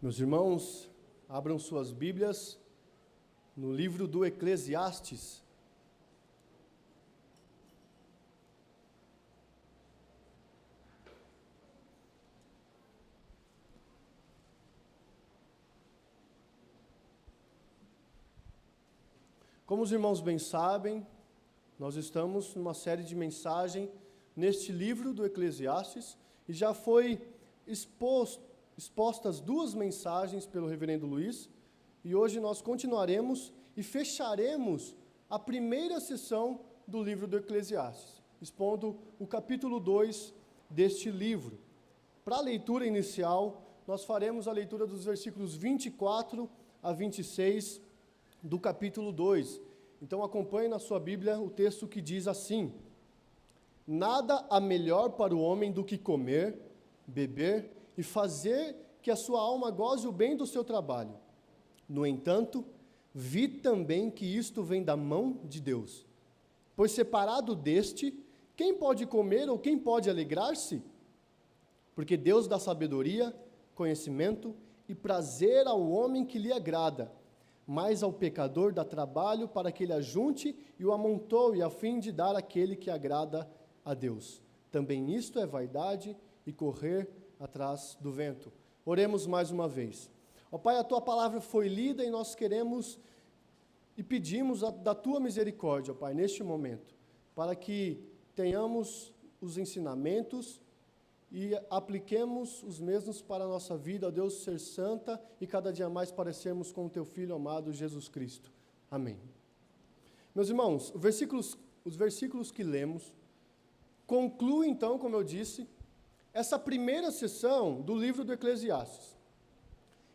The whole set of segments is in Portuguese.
Meus irmãos, abram suas Bíblias no livro do Eclesiastes. Como os irmãos bem sabem, nós estamos numa série de mensagens neste livro do Eclesiastes e já foi expostas duas mensagens pelo reverendo Luiz, e hoje nós continuaremos e fecharemos a primeira sessão do livro do Eclesiastes, expondo o capítulo 2 deste livro. Para a leitura inicial, nós faremos a leitura dos versículos 24 a 26 do capítulo 2. Então acompanhe na sua Bíblia o texto que diz assim: Nada há melhor para o homem do que comer, beber e fazer que a sua alma goze o bem do seu trabalho. No entanto, vi também que isto vem da mão de Deus. Pois separado deste, quem pode comer ou quem pode alegrar-se? Porque Deus dá sabedoria, conhecimento e prazer ao homem que lhe agrada, mas ao pecador dá trabalho para que ele ajunte e o amontoe, a fim de dar àquele que agrada a Deus. Também isto é vaidade e correr atrás do vento. Oremos mais uma vez. Ó Pai, a Tua palavra foi lida e nós queremos e pedimos da Tua misericórdia, ó Pai, neste momento, para que tenhamos os ensinamentos e apliquemos os mesmos para a nossa vida, ó Deus, ser santa e cada dia mais parecermos com o Teu Filho amado, Jesus Cristo. Amém. Meus irmãos, os versículos que lemos concluem, então, como eu disse, essa primeira sessão do livro do Eclesiastes.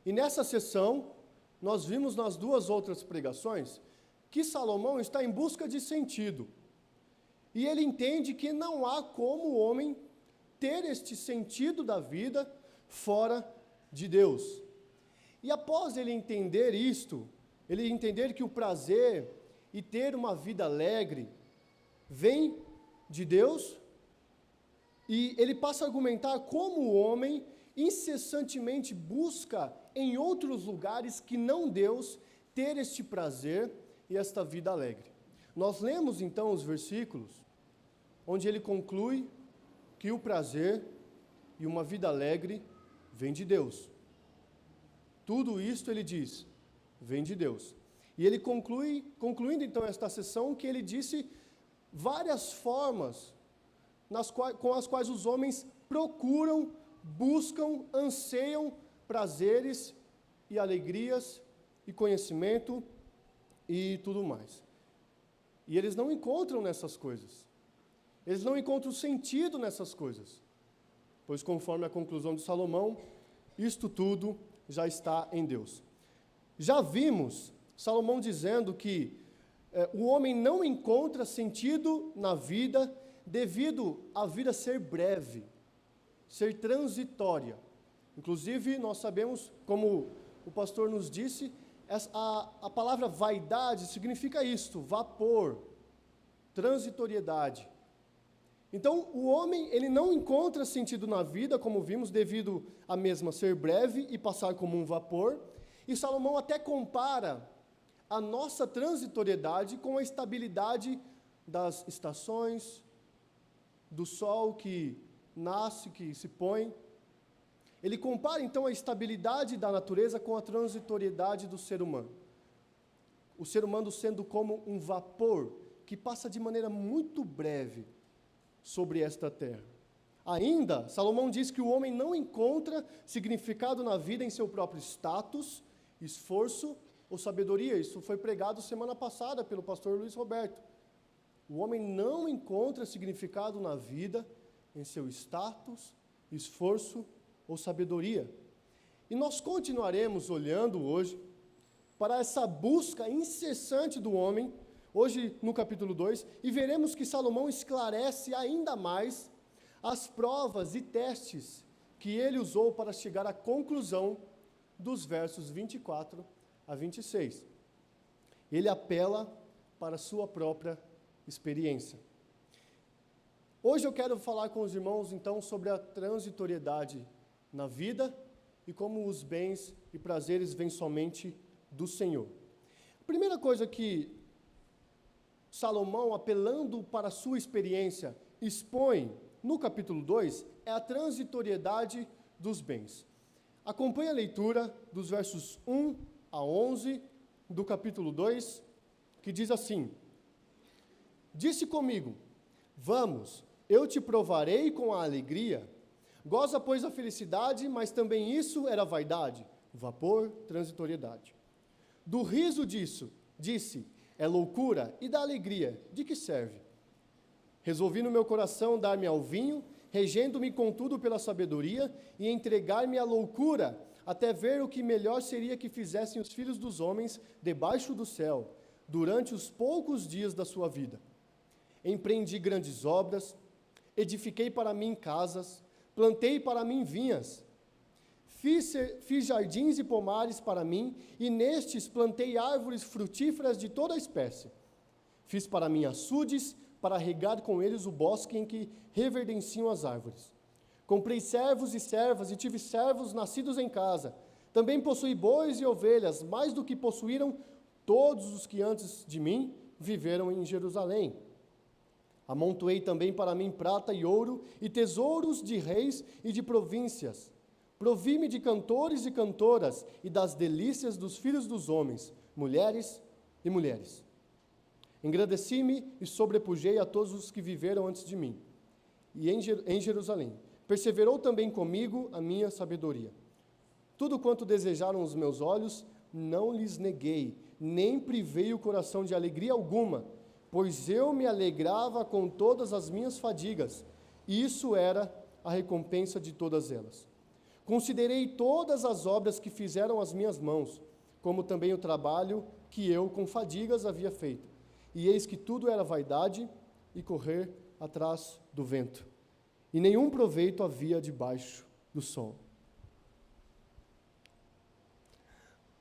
E nessa sessão, nós vimos nas duas outras pregações que Salomão está em busca de sentido. E ele entende que não há como o homem ter este sentido da vida fora de Deus. E após ele entender isto, ele entender que o prazer e ter uma vida alegre vem de Deus, e ele passa a argumentar como o homem incessantemente busca em outros lugares que não Deus ter este prazer e esta vida alegre. Nós lemos então os versículos onde ele conclui que o prazer e uma vida alegre vem de Deus. Tudo isto, ele diz, vem de Deus. E ele concluindo então esta sessão, que ele disse várias formas com as quais os homens procuram, buscam, anseiam prazeres e alegrias e conhecimento e tudo mais. E eles não encontram nessas coisas. Eles não encontram sentido nessas coisas. Pois, conforme a conclusão de Salomão, isto tudo já está em Deus. Já vimos Salomão dizendo que o homem não encontra sentido na vida devido à vida ser breve, ser transitória. Inclusive, nós sabemos, como o pastor nos disse, a palavra vaidade significa isto, vapor, transitoriedade. Então, o homem, ele não encontra sentido na vida, como vimos, devido à mesma ser breve e passar como um vapor. E Salomão até compara a nossa transitoriedade com a estabilidade das estações, do sol que nasce, que se põe. Ele compara então a estabilidade da natureza com a transitoriedade do ser humano. O ser humano sendo como um vapor que passa de maneira muito breve sobre esta terra. Ainda, Salomão diz que o homem não encontra significado na vida em seu próprio status, esforço ou sabedoria. Isso foi pregado semana passada pelo pastor Luiz Roberto. O homem não encontra significado na vida em seu status, esforço ou sabedoria. E nós continuaremos olhando hoje para essa busca incessante do homem, hoje no capítulo 2, e veremos que Salomão esclarece ainda mais as provas e testes que ele usou para chegar à conclusão dos versos 24 a 26. Ele apela para a sua própria experiência. Hoje eu quero falar com os irmãos, então, sobre a transitoriedade na vida e como os bens e prazeres vêm somente do Senhor. A primeira coisa que Salomão, apelando para a sua experiência, expõe no capítulo 2 é a transitoriedade dos bens. Acompanhe a leitura dos versos 1 a 11 do capítulo 2, que diz assim: Disse comigo, vamos, eu te provarei com a alegria. Goza, pois, a felicidade, mas também isso era vaidade, vapor, transitoriedade. Do riso disso, disse, é loucura, e da alegria, de que serve? Resolvi no meu coração dar-me ao vinho, regendo-me contudo pela sabedoria, e entregar-me à loucura, até ver o que melhor seria que fizessem os filhos dos homens debaixo do céu, durante os poucos dias da sua vida. Empreendi grandes obras, edifiquei para mim casas, plantei para mim vinhas, fiz jardins e pomares para mim, e nestes plantei árvores frutíferas de toda a espécie. Fiz para mim açudes, para regar com eles o bosque em que reverdenciam as árvores. Comprei servos e servas, e tive servos nascidos em casa. Também possuí bois e ovelhas, mais do que possuíram todos os que antes de mim viveram em Jerusalém. Amontoei também para mim prata e ouro, e tesouros de reis e de províncias. Provi-me de cantores e cantoras, e das delícias dos filhos dos homens, mulheres e mulheres. Engrandeci-me e sobrepujei a todos os que viveram antes de mim, e em Jerusalém. Perseverou também comigo a minha sabedoria. Tudo quanto desejaram os meus olhos, não lhes neguei, nem privei o coração de alegria alguma, pois eu me alegrava com todas as minhas fadigas, e isso era a recompensa de todas elas. Considerei todas as obras que fizeram as minhas mãos, como também o trabalho que eu com fadigas havia feito. E eis que tudo era vaidade e correr atrás do vento. E nenhum proveito havia debaixo do sol.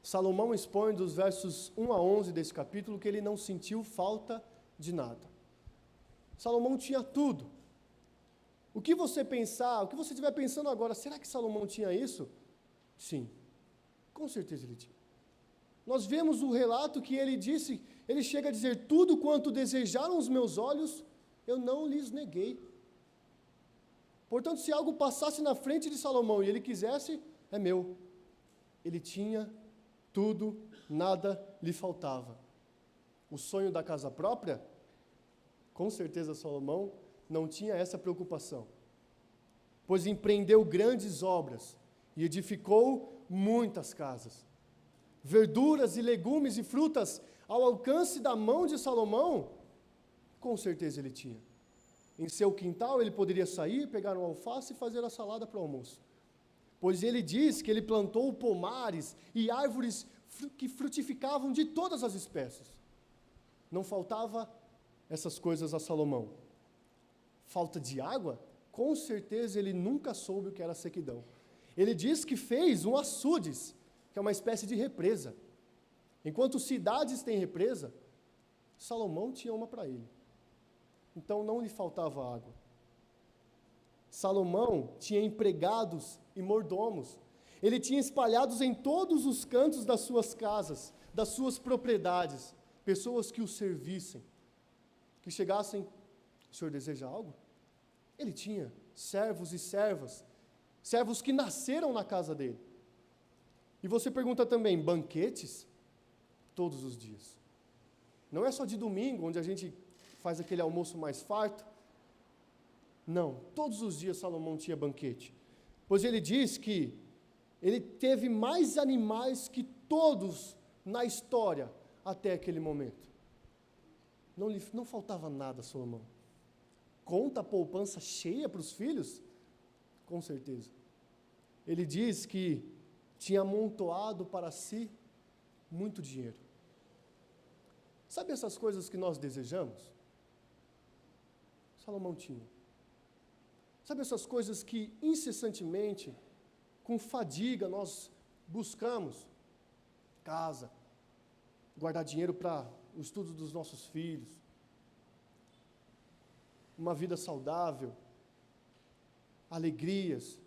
Salomão expõe dos versos 1 a 11 desse capítulo que ele não sentiu falta de nada. Salomão tinha tudo. O que você pensar, o que você estiver pensando agora, será que Salomão tinha isso? Sim, com certeza ele tinha. Nós vemos o relato que ele disse, ele chega a dizer, tudo quanto desejaram os meus olhos, eu não lhes neguei. Portanto, se algo passasse na frente de Salomão e ele quisesse, é meu. Ele tinha tudo, nada lhe faltava. O sonho da casa própria, com certeza Salomão não tinha essa preocupação, pois empreendeu grandes obras e edificou muitas casas. Verduras e legumes e frutas ao alcance da mão de Salomão, com certeza ele tinha. Em seu quintal ele poderia sair, pegar um alface e fazer a salada para o almoço. Pois ele diz que ele plantou pomares e árvores que frutificavam de todas as espécies. Não faltava essas coisas a Salomão. Falta de água? Com certeza ele nunca soube o que era sequidão. Ele diz que fez um açudes, que é uma espécie de represa. Enquanto cidades têm represa, Salomão tinha uma para ele. Então não lhe faltava água. Salomão tinha empregados e mordomos. Ele tinha espalhados em todos os cantos das suas casas, das suas propriedades, pessoas que o servissem, que chegassem, o senhor deseja algo? Ele tinha servos e servas, servos que nasceram na casa dele. E você pergunta também, banquetes? Todos os dias. Não é só de domingo, onde a gente faz aquele almoço mais farto. Não, todos os dias Salomão tinha banquete. Pois ele diz que ele teve mais animais que todos na história até aquele momento. Não faltava nada a Salomão. Conta a poupança cheia para os filhos? Com certeza. Ele diz que tinha amontoado para si muito dinheiro. Sabe essas coisas que nós desejamos? Salomão tinha. Sabe essas coisas que incessantemente, com fadiga, nós buscamos? Casa, guardar dinheiro para o estudo dos nossos filhos, uma vida saudável, alegrias,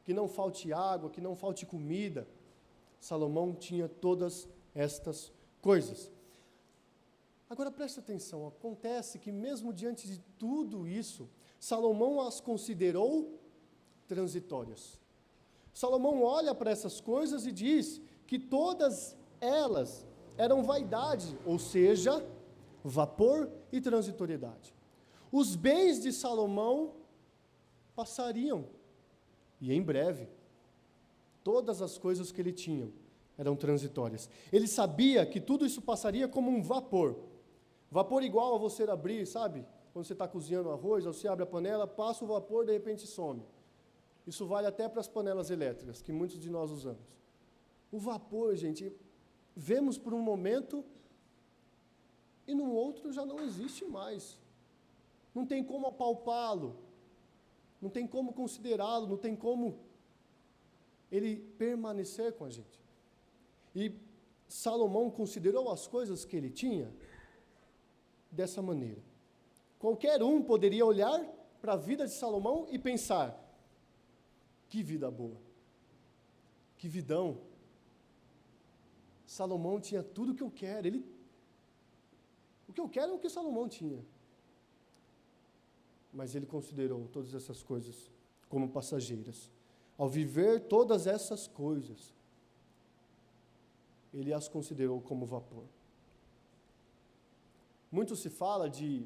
que não falte água, que não falte comida. Salomão tinha todas estas coisas. Agora preste atenção, acontece que mesmo diante de tudo isso, Salomão as considerou transitórias. Salomão olha para essas coisas e diz que todas elas eram vaidade, ou seja, vapor e transitoriedade. Os bens de Salomão passariam, e em breve, todas as coisas que ele tinha eram transitórias. Ele sabia que tudo isso passaria como um vapor. Vapor igual a você abrir, sabe? Quando você está cozinhando arroz, você abre a panela, passa o vapor, de repente some. Isso vale até para as panelas elétricas, que muitos de nós usamos. O vapor, gente, vemos por um momento e no outro já não existe mais. Não tem como apalpá-lo, não tem como considerá-lo, não tem como ele permanecer com a gente. E Salomão considerou as coisas que ele tinha dessa maneira. Qualquer um poderia olhar para a vida de Salomão e pensar: que vida boa, que vidão. Salomão tinha tudo o que eu quero. O que eu quero é o que Salomão tinha. Mas ele considerou todas essas coisas como passageiras. Ao viver todas essas coisas, ele as considerou como vapor. Muito se fala de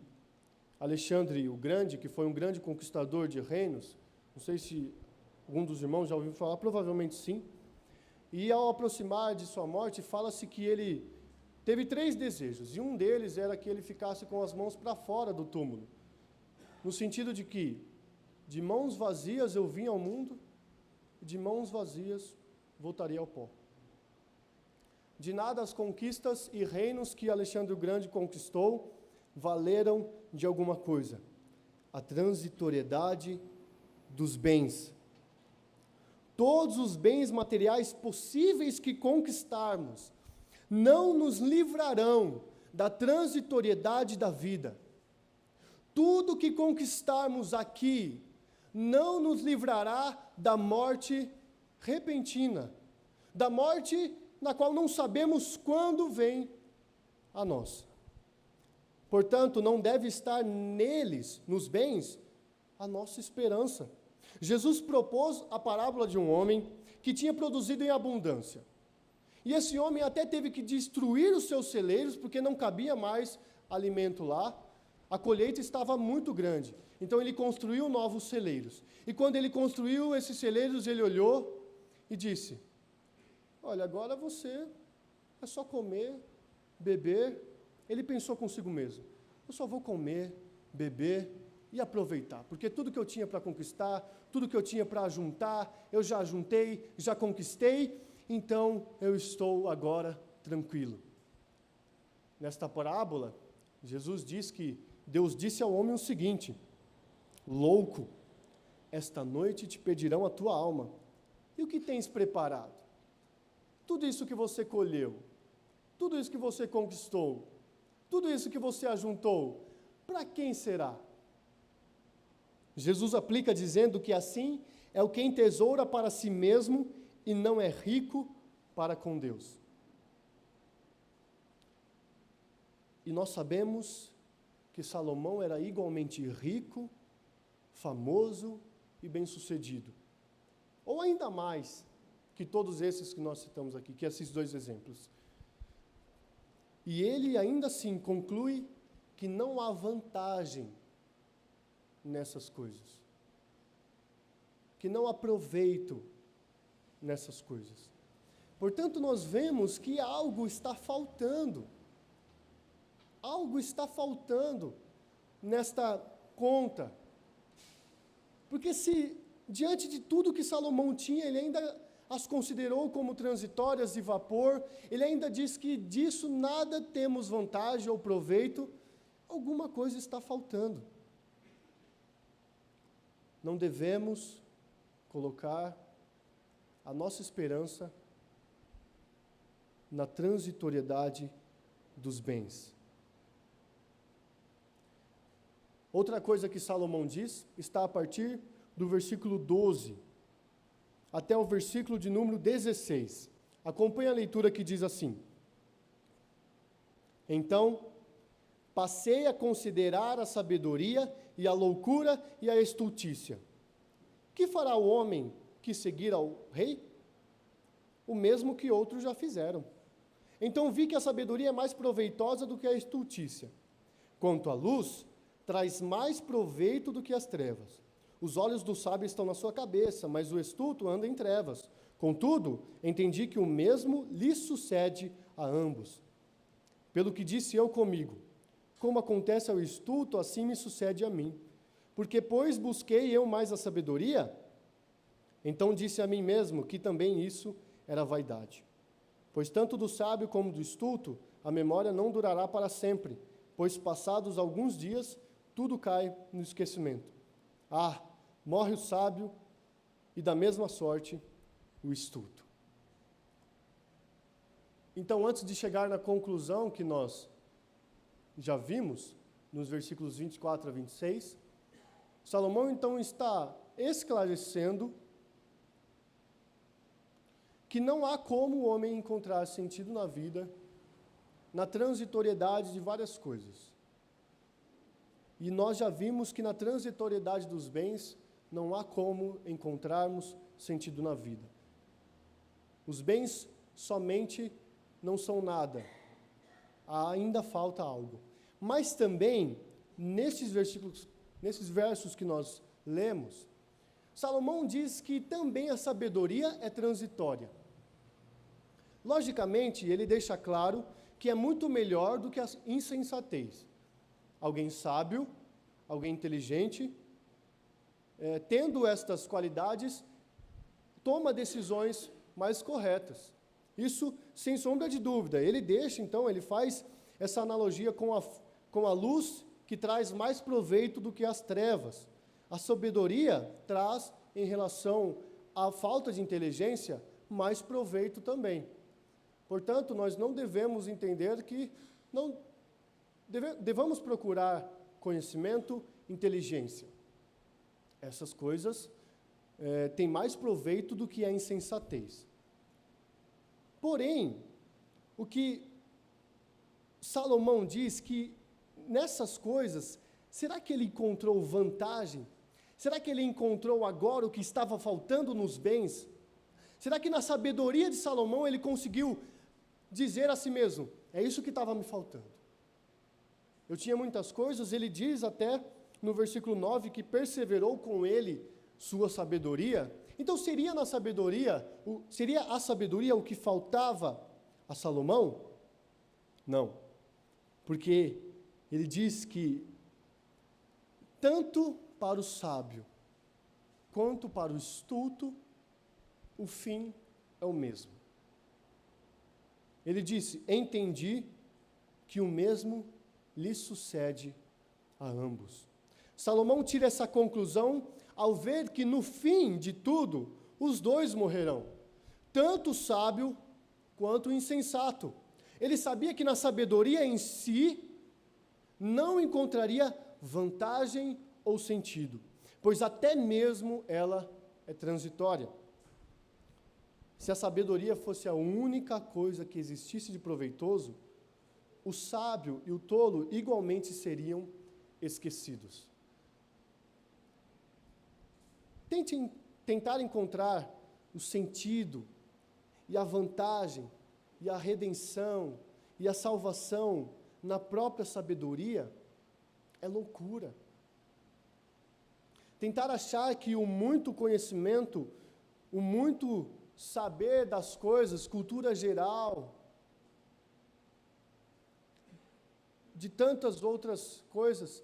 Alexandre o Grande, que foi um grande conquistador de reinos. Não sei se algum dos irmãos já ouviu falar, provavelmente sim. E ao aproximar de sua morte, fala-se que ele teve 3 desejos, e um deles era que ele ficasse com as mãos para fora do túmulo, no sentido de que, de mãos vazias eu vim ao mundo, e de mãos vazias voltaria ao pó. De nada as conquistas e reinos que Alexandre o Grande conquistou valeram de alguma coisa. A transitoriedade dos bens. Todos os bens materiais possíveis que conquistarmos não nos livrarão da transitoriedade da vida. Tudo que conquistarmos aqui não nos livrará da morte repentina, da morte na qual não sabemos quando vem a nós. Portanto, não deve estar neles, nos bens, a nossa esperança. Jesus propôs a parábola de um homem que tinha produzido em abundância. E esse homem até teve que destruir os seus celeiros, porque não cabia mais alimento lá. A colheita estava muito grande. Então ele construiu novos celeiros. E quando ele construiu esses celeiros, ele olhou e disse: olha, agora você é só comer, beber. Ele pensou consigo mesmo: eu só vou comer, beber e aproveitar, porque tudo que eu tinha para conquistar, tudo que eu tinha para juntar, eu já juntei, já conquistei, então eu estou agora tranquilo. Nesta parábola, Jesus diz que Deus disse ao homem o seguinte: louco, esta noite te pedirão a tua alma. E o que tens preparado? Tudo isso que você colheu, tudo isso que você conquistou, tudo isso que você ajuntou, para quem será? Jesus aplica dizendo que assim é o quem tesoura para si mesmo e não é rico para com Deus. E nós sabemos que Salomão era igualmente rico, famoso e bem-sucedido. Ou ainda mais que todos esses que nós citamos aqui, que esses 2 exemplos. E ele ainda assim conclui que não há vantagem nessas coisas, que não há proveito nessas coisas. Portanto, nós vemos que algo está faltando. Algo está faltando nesta conta. Porque se, diante de tudo que Salomão tinha, ele ainda as considerou como transitórias de vapor, ele ainda diz que disso nada temos vantagem ou proveito, alguma coisa está faltando. Não devemos colocar a nossa esperança na transitoriedade dos bens. Outra coisa que Salomão diz está a partir do versículo 12. até o versículo de número 16. Acompanhe a leitura que diz assim: Então, passei a considerar a sabedoria e a loucura e a estultícia. Que fará o homem que seguir ao rei? O mesmo que outros já fizeram. Então vi que a sabedoria é mais proveitosa do que a estultícia. Quanto à luz, traz mais proveito do que as trevas. Os olhos do sábio estão na sua cabeça, mas o estulto anda em trevas. Contudo, entendi que o mesmo lhe sucede a ambos. Pelo que disse eu comigo, como acontece ao estulto, assim me sucede a mim. Porque, pois, busquei eu mais a sabedoria? Então disse a mim mesmo que também isso era vaidade. Pois tanto do sábio como do estulto, a memória não durará para sempre, pois passados alguns dias, tudo cai no esquecimento. Ah, morre o sábio, e da mesma sorte, o estulto. Então, antes de chegar na conclusão que nós já vimos, nos versículos 24 a 26, Salomão então está esclarecendo que não há como o homem encontrar sentido na vida, na transitoriedade de várias coisas. E nós já vimos que na transitoriedade dos bens, não há como encontrarmos sentido na vida. Os bens somente não são nada, ainda falta algo. Mas também, nesses versos que nós lemos, Salomão diz que também a sabedoria é transitória. Logicamente, ele deixa claro que é muito melhor do que a insensatez. Alguém sábio, alguém inteligente, tendo estas qualidades, toma decisões mais corretas. Isso, sem sombra de dúvida. Ele deixa, então, ele faz essa analogia com a luz que traz mais proveito do que as trevas. A sabedoria traz, em relação à falta de inteligência, mais proveito também. Portanto, nós não devemos entender que não devamos procurar conhecimento, inteligência. Essas coisas têm mais proveito do que a insensatez. Porém, o que Salomão diz que nessas coisas, será que ele encontrou vantagem? Será que ele encontrou agora o que estava faltando nos bens? Será que na sabedoria de Salomão ele conseguiu dizer a si mesmo, é isso que estava me faltando? Eu tinha muitas coisas, ele diz até no versículo 9 que perseverou com ele sua sabedoria. Então seria a sabedoria o que faltava a Salomão? Não, porque ele diz que tanto para o sábio quanto para o estulto, o fim é o mesmo. Ele disse, entendi que o mesmo lhe sucede a ambos. Salomão tira essa conclusão ao ver que no fim de tudo, os dois morrerão, tanto o sábio quanto o insensato. Ele sabia que na sabedoria em si não encontraria vantagem ou sentido, pois até mesmo ela é transitória. Se a sabedoria fosse a única coisa que existisse de proveitoso, o sábio e o tolo igualmente seriam esquecidos. Tentar encontrar o sentido e a vantagem e a redenção e a salvação na própria sabedoria é loucura. Tentar achar que o muito conhecimento, o muito saber das coisas, cultura geral, de tantas outras coisas,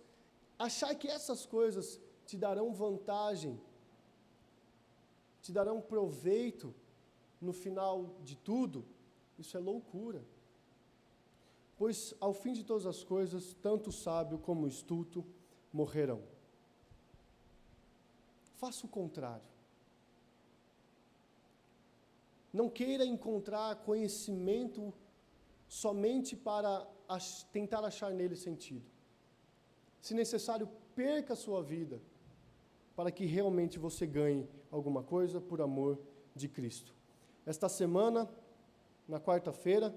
achar que essas coisas te darão vantagem, te darão proveito no final de tudo, isso é loucura. Pois ao fim de todas as coisas, tanto o sábio como o estulto morrerão. Faça o contrário. Não queira encontrar conhecimento somente para tentar achar nele sentido. Se necessário, perca a sua vida para que realmente você ganhe alguma coisa por amor de Cristo. Esta semana, na quarta-feira,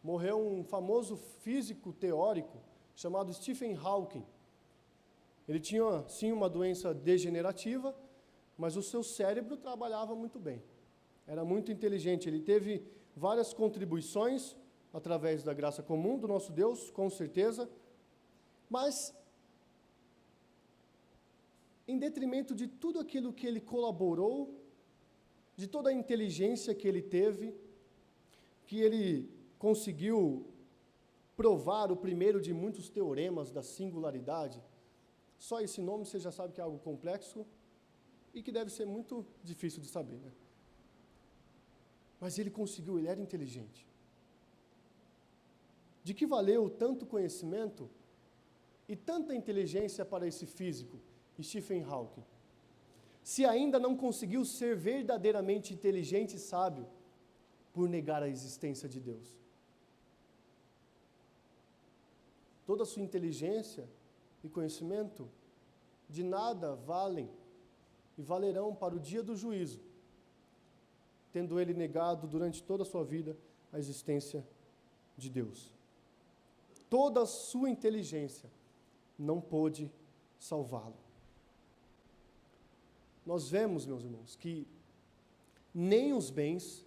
morreu um famoso físico teórico chamado Stephen Hawking. Ele tinha, sim, uma doença degenerativa, mas o seu cérebro trabalhava muito bem. Era muito inteligente. Ele teve várias contribuições através da graça comum do nosso Deus, com certeza, mas em detrimento de tudo aquilo que ele colaborou, de toda a inteligência que ele teve, que ele conseguiu provar o primeiro de muitos teoremas da singularidade. Só esse nome você já sabe que é algo complexo e que deve ser muito difícil de saber, né? Mas ele conseguiu, ele era inteligente. De que valeu tanto conhecimento e tanta inteligência para esse físico, Stephen Hawking, se ainda não conseguiu ser verdadeiramente inteligente e sábio por negar a existência de Deus? Toda a sua inteligência e conhecimento de nada valem e valerão para o dia do juízo, tendo ele negado durante toda a sua vida a existência de Deus. Toda a sua inteligência não pôde salvá-lo. Nós vemos, meus irmãos, que nem os bens,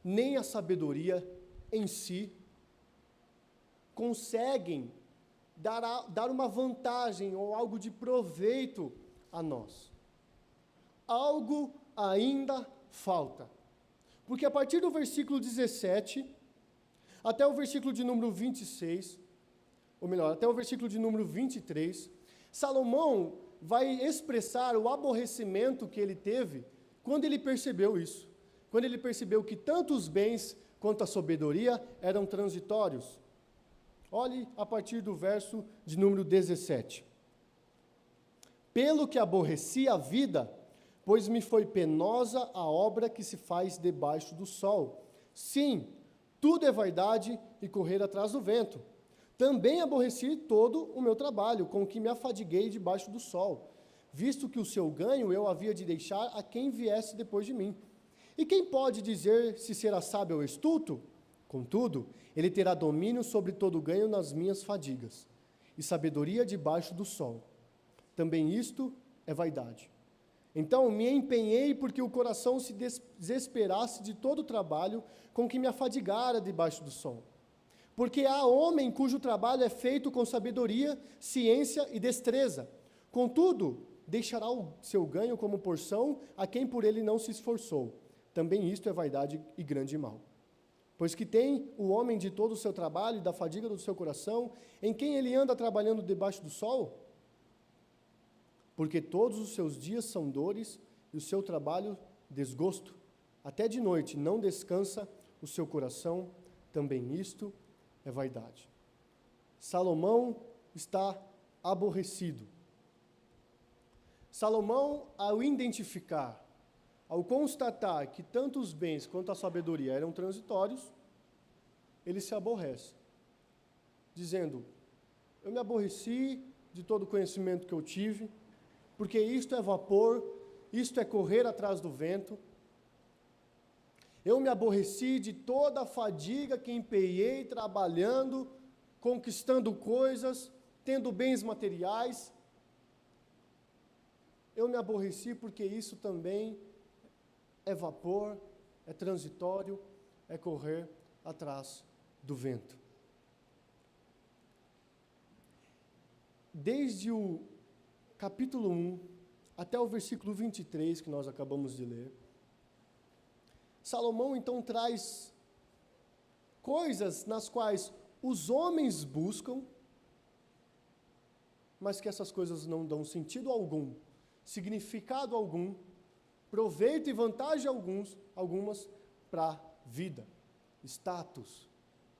nem a sabedoria em si conseguem dar uma vantagem ou algo de proveito a nós. Algo ainda falta. Porque a partir do versículo 17, até o versículo de número 26, ou melhor, até o versículo de número 23, Salomão vai expressar o aborrecimento que ele teve quando ele percebeu isso. Quando ele percebeu que tanto os bens quanto a sabedoria eram transitórios. Olhe a partir do verso de número 17. Pelo que aborreci a vida, pois me foi penosa a obra que se faz debaixo do sol. Sim, tudo é vaidade e correr atrás do vento. Também aborreci todo o meu trabalho, com que me afadiguei debaixo do sol, visto que o seu ganho eu havia de deixar a quem viesse depois de mim. E quem pode dizer se será sábio ou estulto? Contudo, ele terá domínio sobre todo o ganho nas minhas fadigas, e sabedoria debaixo do sol. Também isto é vaidade. Então me empenhei porque o coração se desesperasse de todo o trabalho com que me afadigara debaixo do sol. Porque há homem cujo trabalho é feito com sabedoria, ciência e destreza. Contudo, deixará o seu ganho como porção a quem por ele não se esforçou. Também isto é vaidade e grande mal. Pois que tem o homem de todo o seu trabalho e da fadiga do seu coração, em quem ele anda trabalhando debaixo do sol? Porque todos os seus dias são dores e o seu trabalho desgosto. Até de noite não descansa o seu coração, também isto é vaidade. Salomão está aborrecido. Salomão, ao identificar, ao constatar que tanto os bens quanto a sabedoria eram transitórios, ele se aborrece, dizendo: eu me aborreci de todo o conhecimento que eu tive, porque isto é vapor, isto é correr atrás do vento. Eu me aborreci de toda a fadiga que empenhei trabalhando, conquistando coisas, tendo bens materiais. Eu me aborreci porque isso também é vapor, é transitório, é correr atrás do vento. Desde o capítulo 1 até o versículo 23, que nós acabamos de ler, Salomão então traz coisas nas quais os homens buscam, mas que essas coisas não dão sentido algum, significado algum, proveito e vantagem algumas para a vida, status,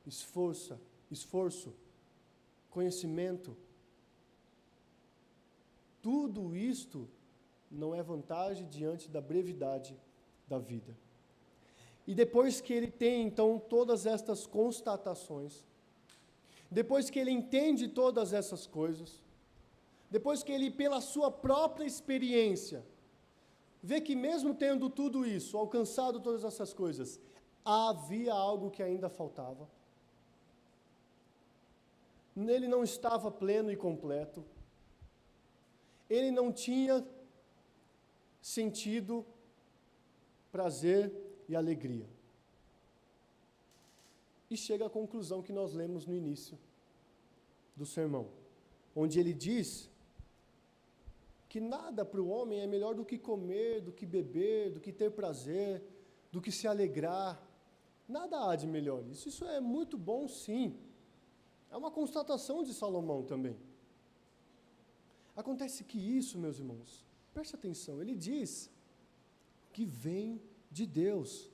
esforço, conhecimento. Tudo isto não é vantagem diante da brevidade da vida. E depois que ele tem, então, todas estas constatações, depois que ele entende todas essas coisas, depois que ele, pela sua própria experiência, vê que mesmo tendo tudo isso, alcançado todas essas coisas, havia algo que ainda faltava. Ele não estava pleno e completo. Ele não tinha sentido, prazer e alegria. E chega à conclusão que nós lemos no início do sermão, onde ele diz que nada para o homem é melhor do que comer, do que beber, do que ter prazer, do que se alegrar. Nada há de melhor. Isso é muito bom, sim. É uma constatação de Salomão também. Acontece que isso, meus irmãos, preste atenção, ele diz que vem de Deus.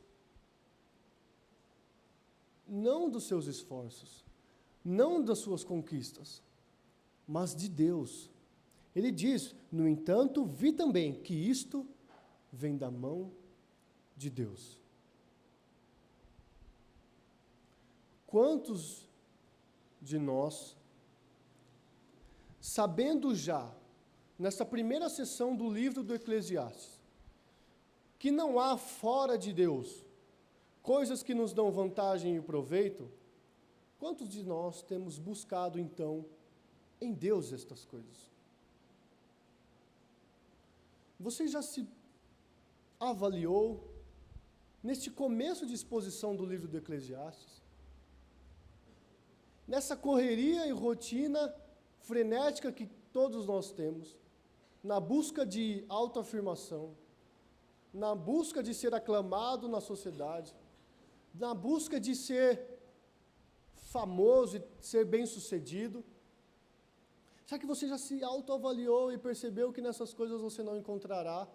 Não dos seus esforços, não das suas conquistas, mas de Deus. Ele diz, no entanto, vi também que isto vem da mão de Deus. Quantos de nós, sabendo já, nessa primeira sessão do livro do Eclesiastes, que não há fora de Deus coisas que nos dão vantagem e proveito, quantos de nós temos buscado, então, em Deus estas coisas? Você já se avaliou, neste começo de exposição do livro do Eclesiastes, nessa correria e rotina frenética que todos nós temos, na busca de autoafirmação, na busca de ser aclamado na sociedade, na busca de ser famoso e ser bem-sucedido? Será que você já se autoavaliou e percebeu que nessas coisas você não encontrará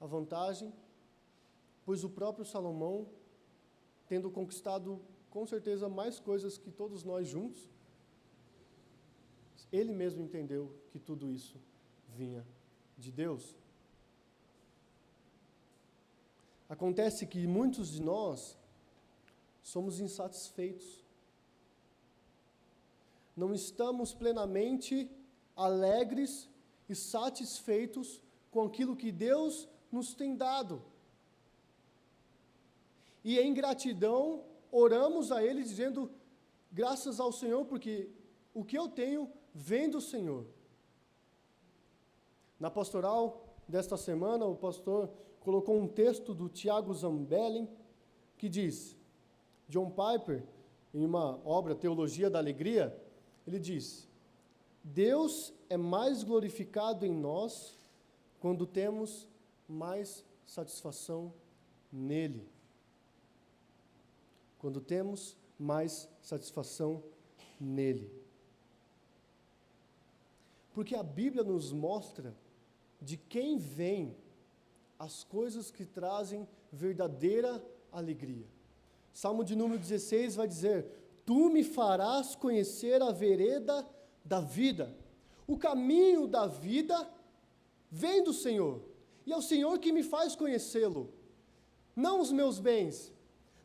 a vantagem? Pois o próprio Salomão, tendo conquistado com certeza mais coisas que todos nós juntos, ele mesmo entendeu que tudo isso vinha de Deus. Acontece que muitos de nós somos insatisfeitos. Não estamos plenamente alegres e satisfeitos com aquilo que Deus nos tem dado. E em gratidão, oramos a Ele dizendo, graças ao Senhor, porque o que eu tenho vem do Senhor. Na pastoral desta semana, o pastor colocou um texto do Tiago Zambelli, que diz, John Piper, em uma obra Teologia da Alegria, ele diz, Deus é mais glorificado em nós quando temos mais satisfação nele. Quando temos mais satisfação nele. Porque a Bíblia nos mostra de quem vem as coisas que trazem verdadeira alegria. Salmo de número 16 vai dizer, tu me farás conhecer a vereda da vida. O caminho da vida vem do Senhor. E é o Senhor que me faz conhecê-lo. Não os meus bens,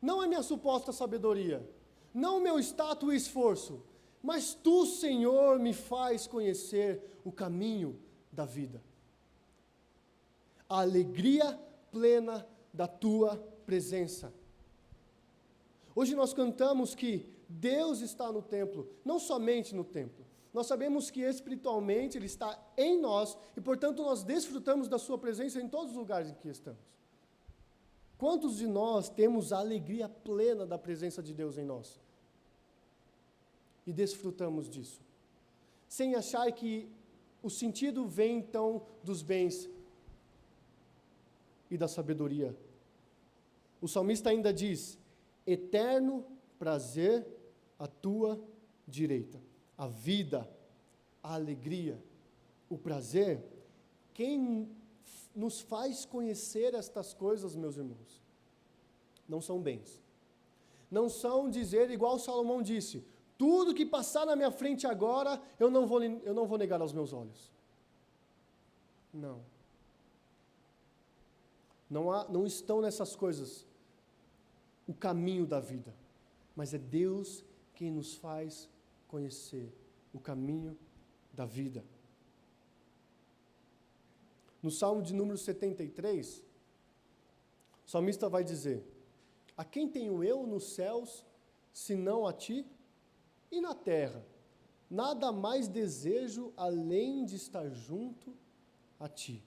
não a minha suposta sabedoria, não o meu status e esforço, mas tu, Senhor, me faz conhecer o caminho da vida. A alegria plena da tua presença. Hoje nós cantamos que Deus está no templo, não somente no templo. Nós sabemos que espiritualmente Ele está em nós e, portanto, nós desfrutamos da Sua presença em todos os lugares em que estamos. Quantos de nós temos a alegria plena da presença de Deus em nós? E desfrutamos disso. Sem achar que o sentido vem, então, dos bens e da sabedoria. O salmista ainda diz, eterno prazer à tua direita. A vida, a alegria, o prazer, quem nos faz conhecer estas coisas, meus irmãos, não são bens. Não são dizer, igual Salomão disse, tudo que passar na minha frente agora, eu não vou negar aos meus olhos. Não. Não estão nessas coisas o caminho da vida, mas é Deus quem nos faz conhecer o caminho da vida. No Salmo de número 73, o salmista vai dizer: a quem tenho eu nos céus, senão a ti? E na terra, nada mais desejo além de estar junto a ti.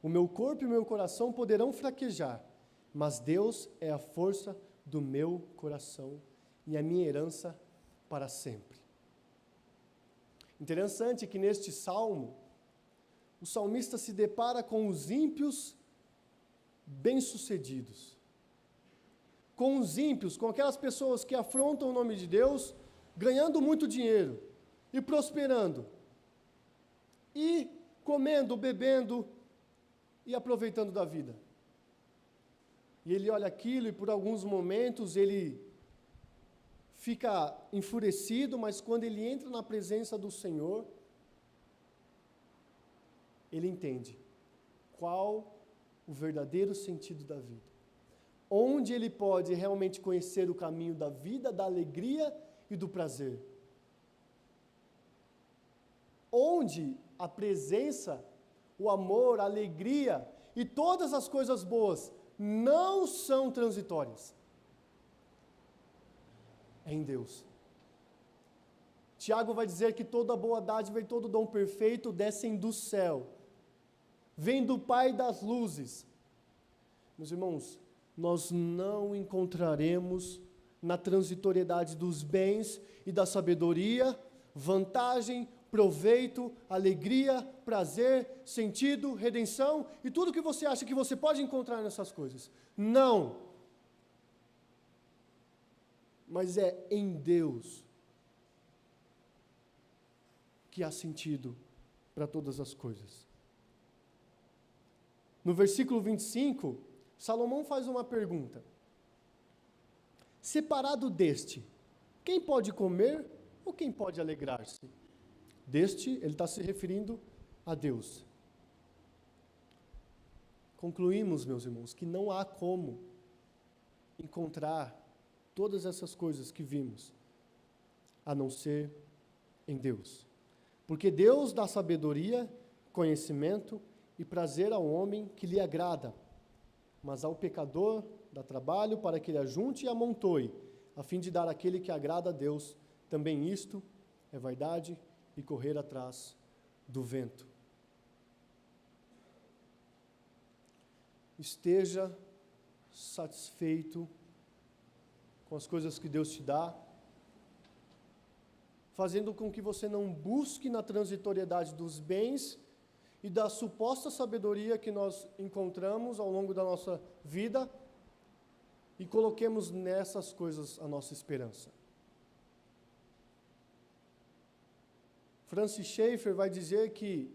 O meu corpo e o meu coração poderão fraquejar, mas Deus é a força do meu coração e a minha herança para sempre. Interessante que neste salmo, o salmista se depara com os ímpios bem-sucedidos. Com os ímpios, com aquelas pessoas que afrontam o nome de Deus, ganhando muito dinheiro e prosperando, e comendo, bebendo e aproveitando da vida. E ele olha aquilo e por alguns momentos ele fica enfurecido, mas quando ele entra na presença do Senhor, ele entende qual o verdadeiro sentido da vida. Onde ele pode realmente conhecer o caminho da vida, da alegria e do prazer. Onde a presença, o amor, a alegria e todas as coisas boas não são transitórias. É em Deus. Tiago vai dizer que toda boa dádiva e todo dom perfeito descem do céu, vem do Pai das luzes. Meus irmãos, nós não encontraremos na transitoriedade dos bens e da sabedoria vantagem, proveito, alegria, prazer, sentido, redenção e tudo que você acha que você pode encontrar nessas coisas. Não. Mas é em Deus que há sentido para todas as coisas. No versículo 25, Salomão faz uma pergunta: separado deste, quem pode comer ou quem pode alegrar-se? Deste, ele está se referindo a Deus. Concluímos, meus irmãos, que não há como encontrar todas essas coisas que vimos, a não ser em Deus. Porque Deus dá sabedoria, conhecimento e prazer ao homem que lhe agrada, mas ao pecador dá trabalho para que ele ajunte e amontoe, a fim de dar àquele que agrada a Deus. Também isto é vaidade e correr atrás do vento. Esteja satisfeito com as coisas que Deus te dá, fazendo com que você não busque na transitoriedade dos bens e da suposta sabedoria que nós encontramos ao longo da nossa vida e coloquemos nessas coisas a nossa esperança. Francis Schaeffer vai dizer que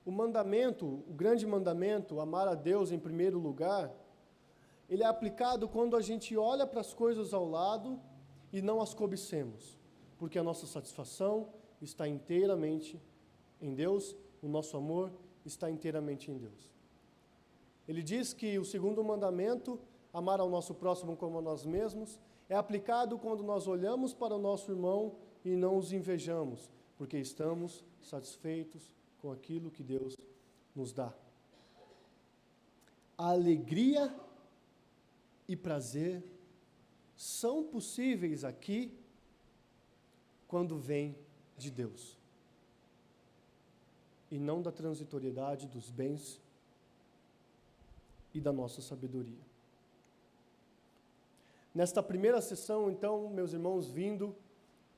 o mandamento, o grande mandamento, amar a Deus em primeiro lugar, ele é aplicado quando a gente olha para as coisas ao lado e não as cobicemos, porque a nossa satisfação está inteiramente em Deus, o nosso amor está inteiramente em Deus. Ele diz que o segundo mandamento, amar ao nosso próximo como a nós mesmos, é aplicado quando nós olhamos para o nosso irmão e não os invejamos, porque estamos satisfeitos com aquilo que Deus nos dá. A alegria e prazer são possíveis aqui quando vem de Deus e não da transitoriedade dos bens e da nossa sabedoria. Nesta primeira sessão, então, meus irmãos,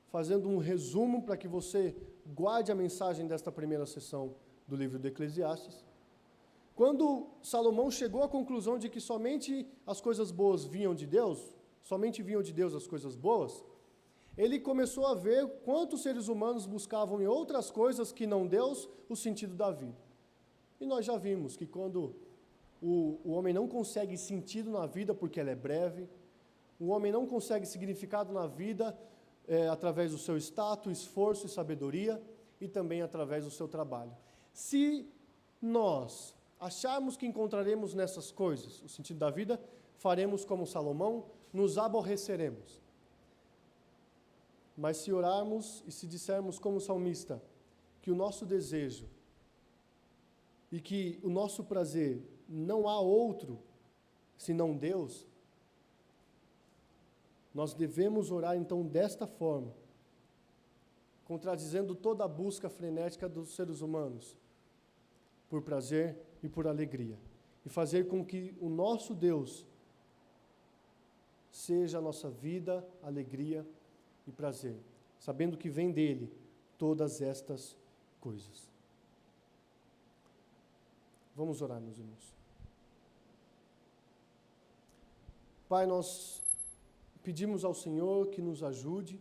fazendo um resumo para que você guarde a mensagem desta primeira sessão do livro do Eclesiastes. Quando Salomão chegou à conclusão de que somente as coisas boas vinham de Deus, somente vinham de Deus as coisas boas, ele começou a ver quantos seres humanos buscavam em outras coisas que não Deus o sentido da vida. E nós já vimos que quando o homem não consegue sentido na vida porque ela é breve, o homem não consegue significado na vida através do seu status, esforço e sabedoria, e também através do seu trabalho. Se nós acharmos que encontraremos nessas coisas o sentido da vida, faremos como Salomão, nos aborreceremos. Mas se orarmos e se dissermos como salmista, que o nosso desejo e que o nosso prazer não há outro senão Deus, nós devemos orar então desta forma, contradizendo toda a busca frenética dos seres humanos por prazer e por alegria, e fazer com que o nosso Deus seja a nossa vida, alegria e prazer, sabendo que vem dele todas estas coisas. Vamos orar, meus irmãos. Pai, nós pedimos ao Senhor que nos ajude